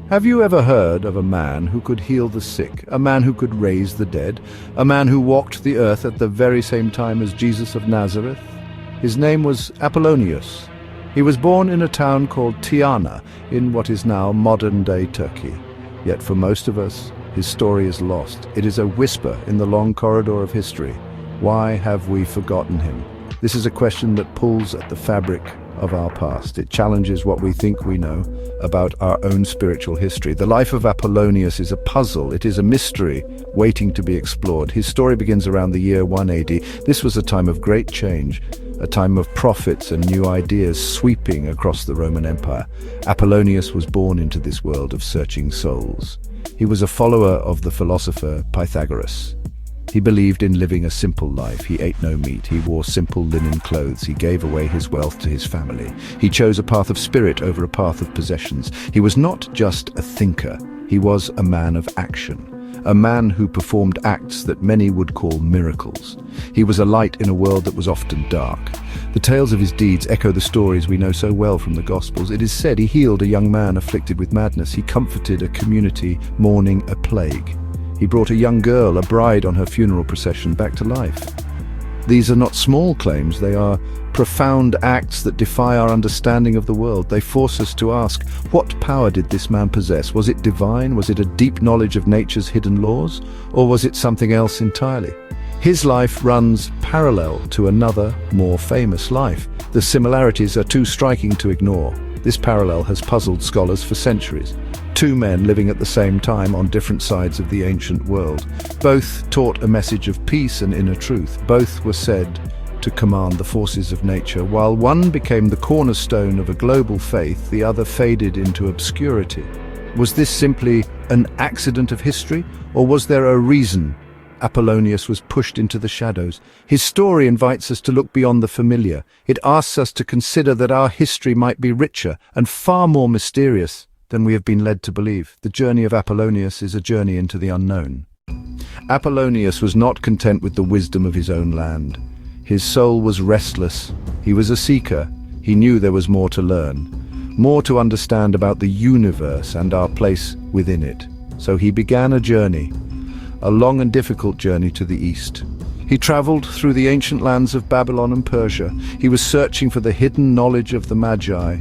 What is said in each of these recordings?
Have you ever heard of a man who could heal the sick, a man who could raise the dead, a man who walked the earth at the very same time as Jesus of Nazareth? His name was Apollonius. He was born in a town called Tyana in what is now modern-day Turkey. Yet for most of us, his story is lost. It is a whisper in the long corridor of history. Why have we forgotten him? This is a question that pulls at the fabric of our past. It challenges what we think we know about our own spiritual history. The life of Apollonius is a puzzle. It is a mystery waiting to be explored. His story begins around the year 1 AD. This was a time of great change, a time of prophets and new ideas sweeping across the Roman Empire. Apollonius was born into this world of searching souls. He was a follower of the philosopher Pythagoras. He believed in living a simple life. He ate no meat. He wore simple linen clothes. He gave away his wealth to his family. He chose a path of spirit over a path of possessions. He was not just a thinker. He was a man of action, a man who performed acts that many would call miracles. He was a light in a world that was often dark. The tales of his deeds echo the stories we know so well from the Gospels. It is said he healed a young man afflicted with madness. He comforted a community mourning a plague. He brought a young girl, a bride on her funeral procession, back to life. These are not small claims, they are profound acts that defy our understanding of the world. They force us to ask, what power did this man possess? Was it divine? Was it a deep knowledge of nature's hidden laws? Or was it something else entirely? His life runs parallel to another, more famous life. The similarities are too striking to ignore. This parallel has puzzled scholars for centuries. Two men living at the same time on different sides of the ancient world. Both taught a message of peace and inner truth. Both were said to command the forces of nature. While one became the cornerstone of a global faith, the other faded into obscurity. Was this simply an accident of history, or was there a reason Apollonius was pushed into the shadows? His story invites us to look beyond the familiar. It asks us to consider that our history might be richer and far more mysterious than we have been led to believe. The journey of Apollonius is a journey into the unknown. Apollonius was not content with the wisdom of his own land. His soul was restless. He was a seeker. He knew there was more to learn, more to understand about the universe and our place within it. So he began a journey, a long and difficult journey to the east. He traveled through the ancient lands of Babylon and Persia. He was searching for the hidden knowledge of the Magi.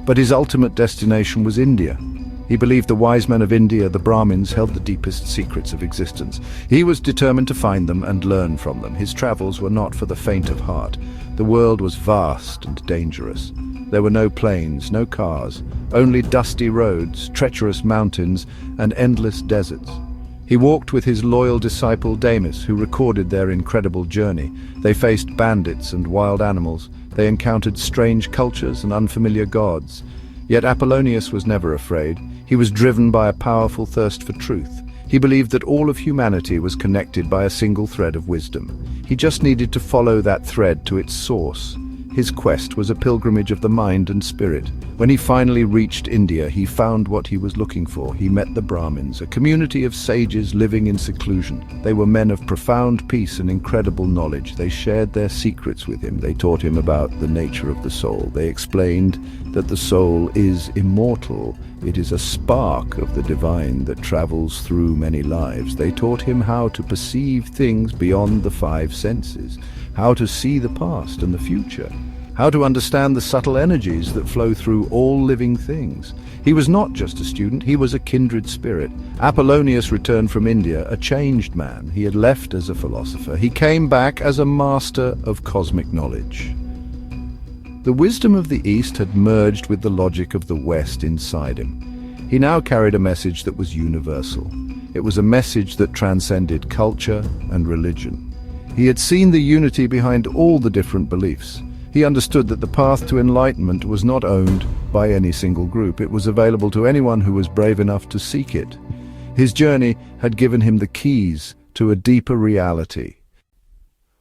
But his ultimate destination was India. He believed the wise men of India, the Brahmins, held the deepest secrets of existence. He was determined to find them and learn from them. His travels were not for the faint of heart. The world was vast and dangerous. There were no planes, no cars, only dusty roads, treacherous mountains, and endless deserts. He walked with his loyal disciple Demas, who recorded their incredible journey. They faced bandits and wild animals. They encountered strange cultures and unfamiliar gods. Yet Apollonius was never afraid. He was driven by a powerful thirst for truth. He believed that all of humanity was connected by a single thread of wisdom. He just needed to follow that thread to its source. His quest was a pilgrimage of the mind and spirit. When he finally reached India, he found what he was looking for. He met the Brahmins, a community of sages living in seclusion. They were men of profound peace and incredible knowledge. They shared their secrets with him. They taught him about the nature of the soul. They explained that the soul is immortal. It is a spark of the divine that travels through many lives. They taught him how to perceive things beyond the five senses, how to see the past and the future, how to understand the subtle energies that flow through all living things. He was not just a student, he was a kindred spirit. Apollonius returned from India, a changed man. He had left as a philosopher. He came back as a master of cosmic knowledge. The wisdom of the East had merged with the logic of the West inside him. He now carried a message that was universal. It was a message that transcended culture and religion. He had seen the unity behind all the different beliefs. He understood that the path to enlightenment was not owned by any single group. It was available to anyone who was brave enough to seek it. His journey had given him the keys to a deeper reality.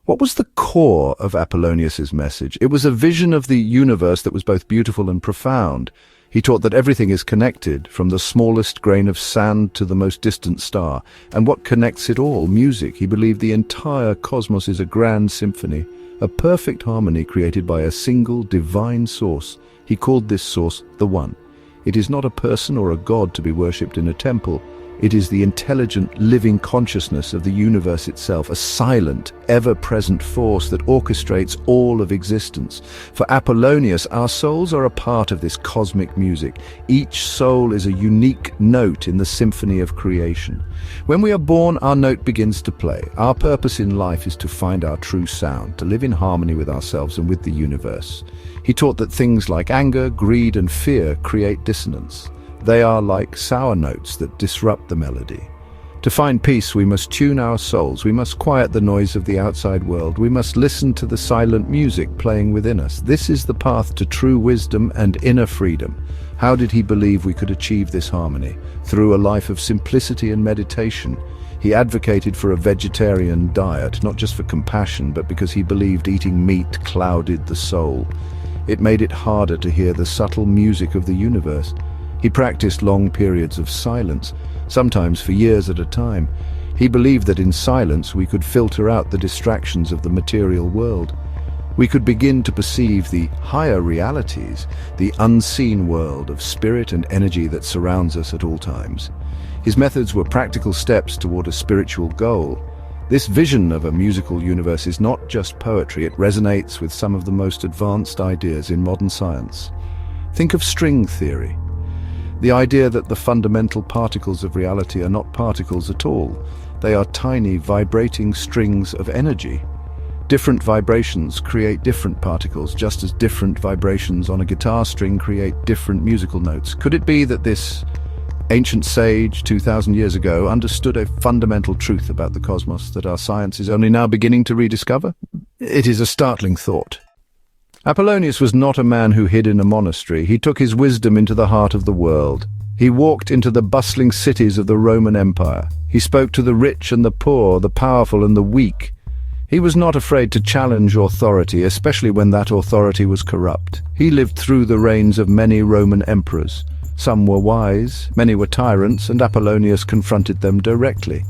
What was the core of Apollonius's message? It was a vision of the universe that was both beautiful and profound. He taught that everything is connected, from the smallest grain of sand to the most distant star. And what connects it all? Music. He believed the entire cosmos is a grand symphony, a perfect harmony created by a single divine source. He called this source the One. It is not a person or a god to be worshipped in a temple. It is the intelligent, living consciousness of the universe itself, a silent, ever-present force that orchestrates all of existence. For Apollonius, our souls are a part of this cosmic music. Each soul is a unique note in the symphony of creation. When we are born, our note begins to play. Our purpose in life is to find our true sound, to live in harmony with ourselves and with the universe. He taught that things like anger, greed, and fear create dissonance. They are like sour notes that disrupt the melody. To find peace, we must tune our souls. We must quiet the noise of the outside world. We must listen to the silent music playing within us. This is the path to true wisdom and inner freedom. How did he believe we could achieve this harmony? Through a life of simplicity and meditation. He advocated for a vegetarian diet, not just for compassion, but because he believed eating meat clouded the soul. It made it harder to hear the subtle music of the universe. He practiced long periods of silence, sometimes for years at a time. He believed that in silence we could filter out the distractions of the material world. We could begin to perceive the higher realities, the unseen world of spirit and energy that surrounds us at all times. His methods were practical steps toward a spiritual goal. This vision of a musical universe is not just poetry, it resonates with some of the most advanced ideas in modern science. Think of string theory. The idea that the fundamental particles of reality are not particles at all. They are tiny, vibrating strings of energy. Different vibrations create different particles, just as different vibrations on a guitar string create different musical notes. Could it be that this ancient sage 2,000 years ago understood a fundamental truth about the cosmos that our science is only now beginning to rediscover? It is a startling thought. Apollonius was not a man who hid in a monastery. He took his wisdom into the heart of the world. He walked into the bustling cities of the Roman Empire. He spoke to the rich and the poor, the powerful and the weak. He was not afraid to challenge authority, especially when that authority was corrupt. He lived through the reigns of many Roman emperors. Some were wise, many were tyrants, and Apollonius confronted them directly.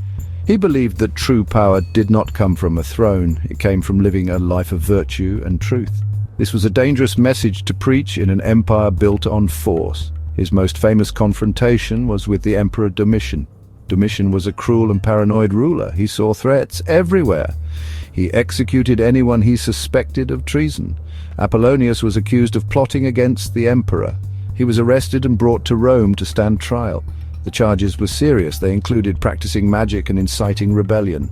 He believed that true power did not come from a throne. It came from living a life of virtue and truth. This was a dangerous message to preach in an empire built on force. His most famous confrontation was with the Emperor Domitian. Domitian was a cruel and paranoid ruler. He saw threats everywhere. He executed anyone he suspected of treason. Apollonius was accused of plotting against the emperor. He was arrested and brought to Rome to stand trial. The charges were serious. They included practicing magic and inciting rebellion.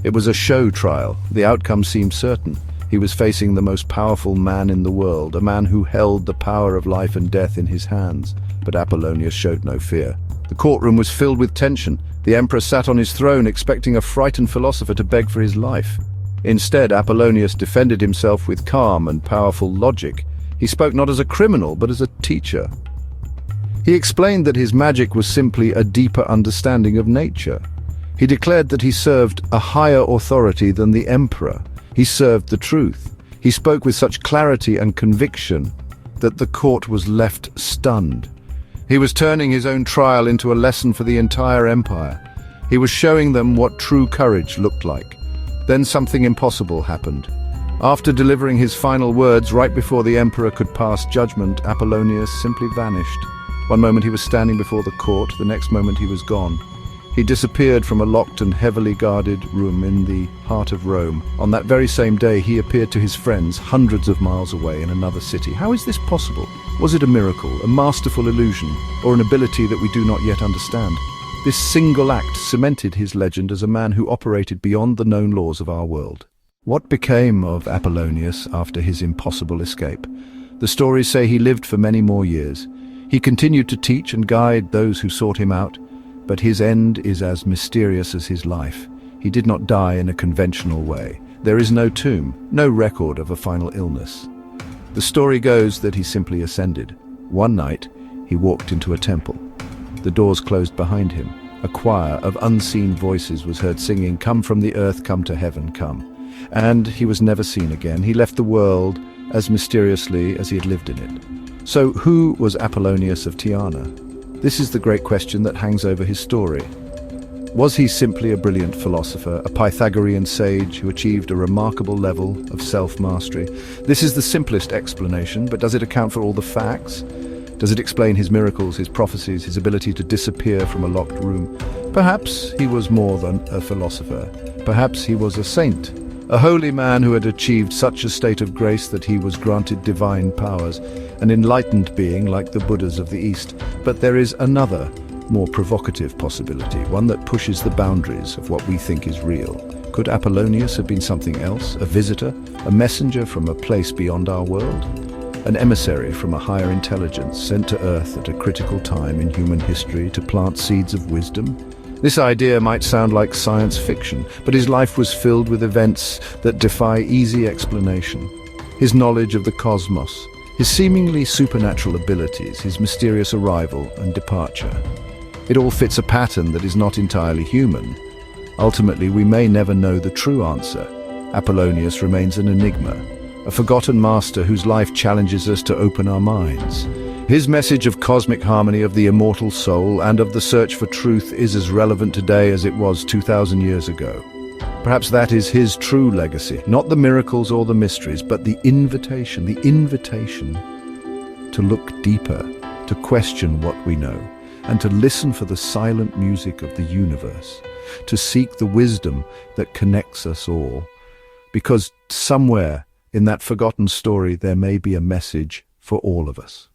It was a show trial. The outcome seemed certain. He was facing the most powerful man in the world, a man who held the power of life and death in his hands. But Apollonius showed no fear. The courtroom was filled with tension. The emperor sat on his throne expecting a frightened philosopher to beg for his life. Instead, Apollonius defended himself with calm and powerful logic. He spoke not as a criminal, but as a teacher. He explained that his magic was simply a deeper understanding of nature. He declared that he served a higher authority than the emperor. He served the truth. He spoke with such clarity and conviction that the court was left stunned. He was turning his own trial into a lesson for the entire empire. He was showing them what true courage looked like. Then something impossible happened. After delivering his final words right before the emperor could pass judgment, Apollonius simply vanished. One moment he was standing before the court, the next moment he was gone. He disappeared from a locked and heavily guarded room in the heart of Rome. On that very same day, he appeared to his friends hundreds of miles away in another city. How is this possible? Was it a miracle, a masterful illusion, or an ability that we do not yet understand? This single act cemented his legend as a man who operated beyond the known laws of our world. What became of Apollonius after his impossible escape? The stories say he lived for many more years. He continued to teach and guide those who sought him out, but his end is as mysterious as his life. He did not die in a conventional way. There is no tomb, no record of a final illness. The story goes that he simply ascended. One night, he walked into a temple. The doors closed behind him. A choir of unseen voices was heard singing, "Come from the earth, come to heaven, come." And he was never seen again. He left the world as mysteriously as he had lived in it. So who was Apollonius of Tyana? This is the great question that hangs over his story. Was he simply a brilliant philosopher, a Pythagorean sage who achieved a remarkable level of self-mastery? This is the simplest explanation, but does it account for all the facts? Does it explain his miracles, his prophecies, his ability to disappear from a locked room? Perhaps he was more than a philosopher. Perhaps he was a saint, a holy man who had achieved such a state of grace that he was granted divine powers, an enlightened being like the Buddhas of the East. But there is another, more provocative possibility, one that pushes the boundaries of what we think is real. Could Apollonius have been something else, a visitor, a messenger from a place beyond our world? An emissary from a higher intelligence sent to Earth at a critical time in human history to plant seeds of wisdom? This idea might sound like science fiction, but his life was filled with events that defy easy explanation. His knowledge of the cosmos, his seemingly supernatural abilities, his mysterious arrival and departure. It all fits a pattern that is not entirely human. Ultimately, we may never know the true answer. Apollonius remains an enigma, a forgotten master whose life challenges us to open our minds. His message of cosmic harmony, of the immortal soul, and of the search for truth is as relevant today as it was 2,000 years ago. Perhaps that is his true legacy, not the miracles or the mysteries, but the invitation to look deeper, to question what we know, and to listen for the silent music of the universe, to seek the wisdom that connects us all. Because somewhere in that forgotten story there may be a message for all of us.